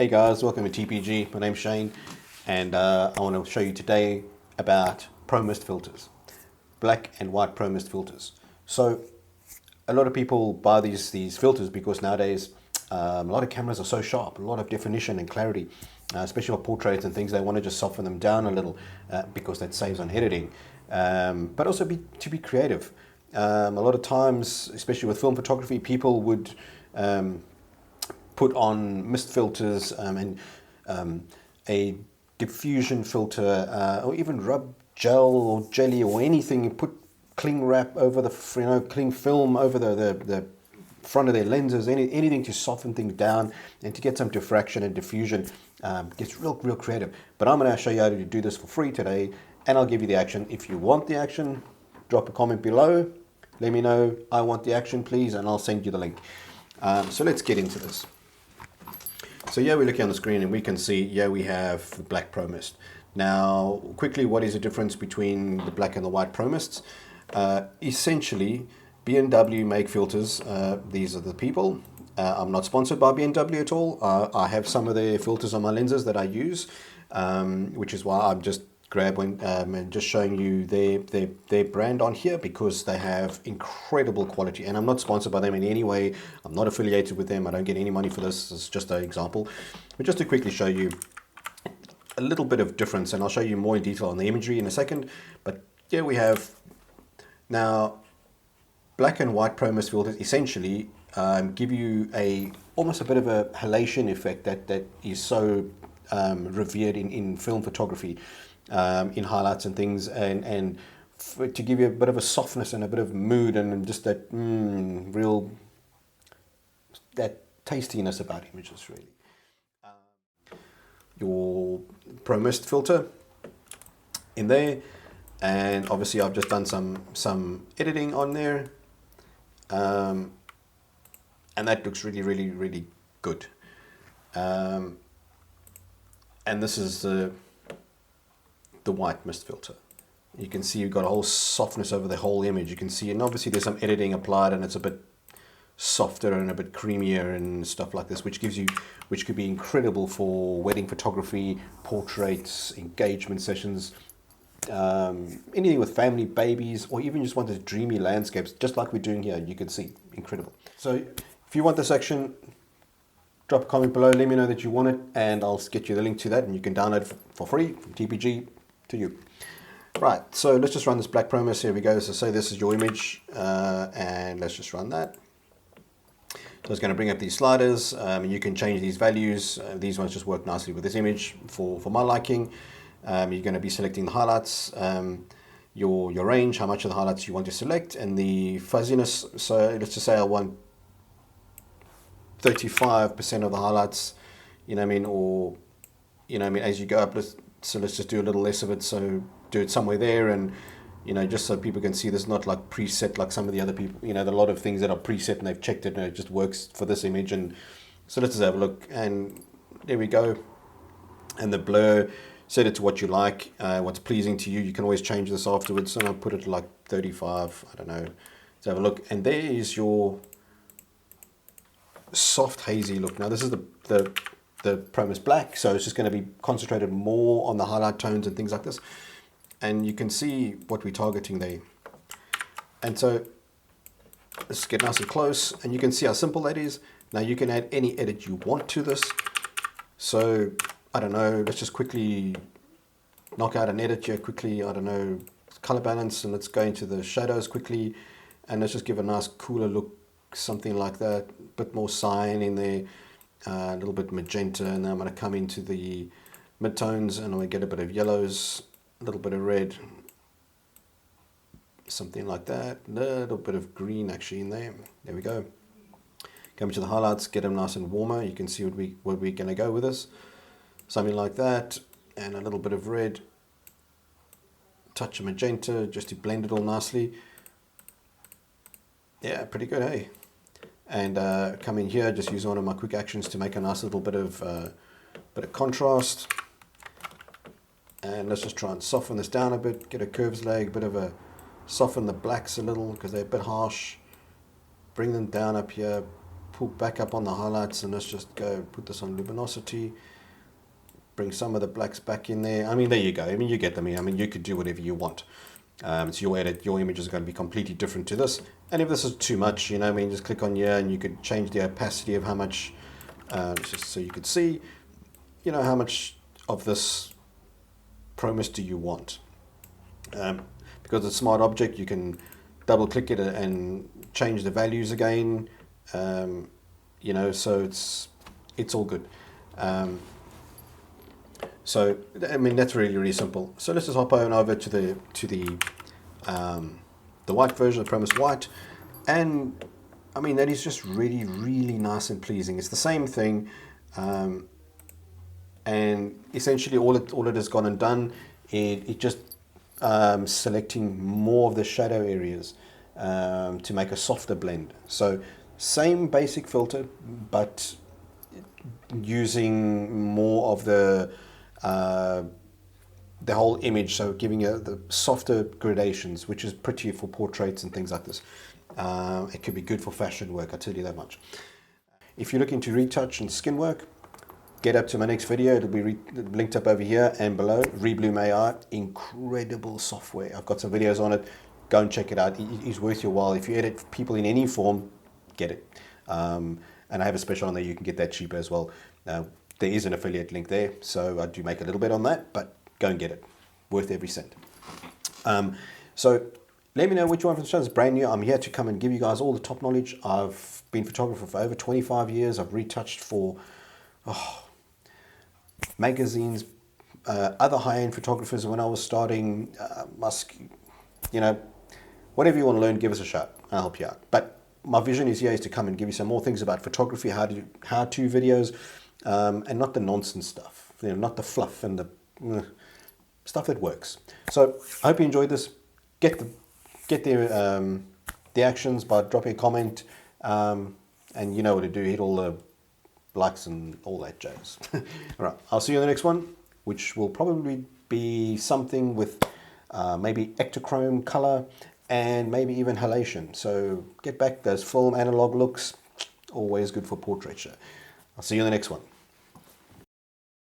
Hey guys, welcome to TPG. My name's Shane, and I want to show you today about Pro Mist filters, black and white Pro Mist filters. So a lot of people buy these filters because nowadays a lot of cameras are so sharp, a lot of definition and clarity, especially for portraits and things. They want to just soften them down a little because that saves on editing, but also to be creative. A lot of times, especially with film photography, people would put on mist filters and a diffusion filter or even rub gel or jelly or anything. You put cling wrap over the cling film over the front of their lenses, anything to soften things down and to get some diffraction and diffusion. Gets real creative. But I'm going to show you how to do this for free today, and I'll give you the action. If you want the action, drop a comment below. Let me know, I want the action please, and I'll send you the link. So let's get into this. So yeah, we're looking on the screen and we can see, yeah, we have the black Pro Mist. Now, quickly, what is the difference between the black and the white Pro Mists? Essentially, B&W make filters. These are the people. I'm not sponsored by B&W at all. I have some of their filters on my lenses that I use, which is why I'm just grabbing and just showing you their brand on here, because they have incredible quality. And I'm not sponsored by them in any way. I'm not affiliated with them. I don't get any money for this. It's just an example. But just to quickly show you a little bit of difference, and I'll show you more in detail on the imagery in a second. But here we have now black and white Pro Mist filters essentially give you almost a bit of a halation effect that is so revered in film photography, in highlights and things, and to give you a bit of a softness and a bit of mood and just that real tastiness about images, really. Your Pro Mist filter in there, and obviously I've just done some editing on there, and that looks really good. And this is the white mist filter. You can see you've got a whole softness over the whole image. You can see, and obviously there's some editing applied, and it's a bit softer and a bit creamier and stuff like this, which could be incredible for wedding photography, portraits, engagement sessions, anything with family, babies, or even just want those dreamy landscapes, just like we're doing here. You can see, incredible. So if you want this action, drop a comment below, let me know that you want it, and I'll get you the link to that, and you can download it for free from TPG to you. Right, so let's just run this black Pro Mist. Here we go. So say this is your image, and let's just run that. So it's going to bring up these sliders, and you can change these values. These ones just work nicely with this image for my liking. You're going to be selecting the highlights, your range, how much of the highlights you want to select, and the fuzziness. So let's just say I want 35% of the highlights, you know what I mean, or, you know what I mean, as you go up, so let's just do a little less of it, so do it somewhere there, and, you know, just so people can see this not like preset like some of the other people, you know, there are a lot of things that are preset and they've checked it and it just works for this image. And so let's just have a look, and there we go. And the blur, set it to what you like, what's pleasing to you. You can always change this afterwards, and I'll put it to like 35, I don't know. Let's have a look, and there is your soft hazy look. Now this is the Pro Mist black, so it's just going to be concentrated more on the highlight tones and things like this, and you can see what we're targeting there. And so let's get nice and close, and you can see how simple that is. Now you can add any edit you want to this. So I don't know, let's just quickly knock out an edit here quickly. I don't know, color balance, and let's go into the shadows quickly, and let's just give a nice cooler look, something like that, a bit more cyan in there, a little bit magenta, and then I'm going to come into the midtones and I'm going to get a bit of yellows, a little bit of red, something like that, a little bit of green actually in there. There we go. Come to the highlights, get them nice and warmer. You can see what we're going to go with this, something like that, and a little bit of red, touch of magenta just to blend it all nicely. Yeah, pretty good, hey? And come in here, just use one of my quick actions to make a nice little bit of contrast. And let's just try and soften this down a bit, get a curves lag, soften the blacks a little because they're a bit harsh. Bring them down up here, pull back up on the highlights and let's just go put this on luminosity. Bring some of the blacks back in there. I mean, there you go. I mean, you get them here. I mean, you could do whatever you want. It's your edit. Your image is going to be completely different to this. And if this is too much, you know, I mean, just click on here and you could change the opacity of how much, just so you could see, you know, how much of this ProMist do you want. Because it's a smart object, you can double click it and change the values again. You know, so it's all good. So I mean, that's really simple. So let's just hop on over to the white version of ProMist White, and I mean, that is just really nice and pleasing. It's the same thing, and essentially all it has gone and done, it just selecting more of the shadow areas to make a softer blend. So same basic filter, but using more of the whole image, so giving the softer gradations, which is pretty for portraits and things like this. It could be good for fashion work, I tell you that much. If you're looking to retouch and skin work, get up to my next video. It'll be linked up over here and below. Reblum Ai, incredible software. I've got some videos on it. Go and check it out. It's worth your while. If you edit people in any form, get it. And I have a special on there. You can get that cheaper as well. There is an affiliate link there, so I do make a little bit on that, but go and get it. Worth every cent. So let me know which one from the show is brand new. I'm here to come and give you guys all the top knowledge. I've been a photographer for over 25 years. I've retouched for magazines, other high-end photographers when I was starting. You know, whatever you want to learn, give us a shot. I'll help you out. But my vision is to come and give you some more things about photography, how-to videos, and not the nonsense stuff, you know, not the fluff and the stuff that works. So I hope you enjoyed this. Get the actions by dropping a comment, and you know what to do. Hit all the likes and all that jazz. All right, I'll see you in the next one, which will probably be something with maybe ectochrome color and maybe even halation. So get back those film analog looks, always good for portraiture. I'll see you in the next one.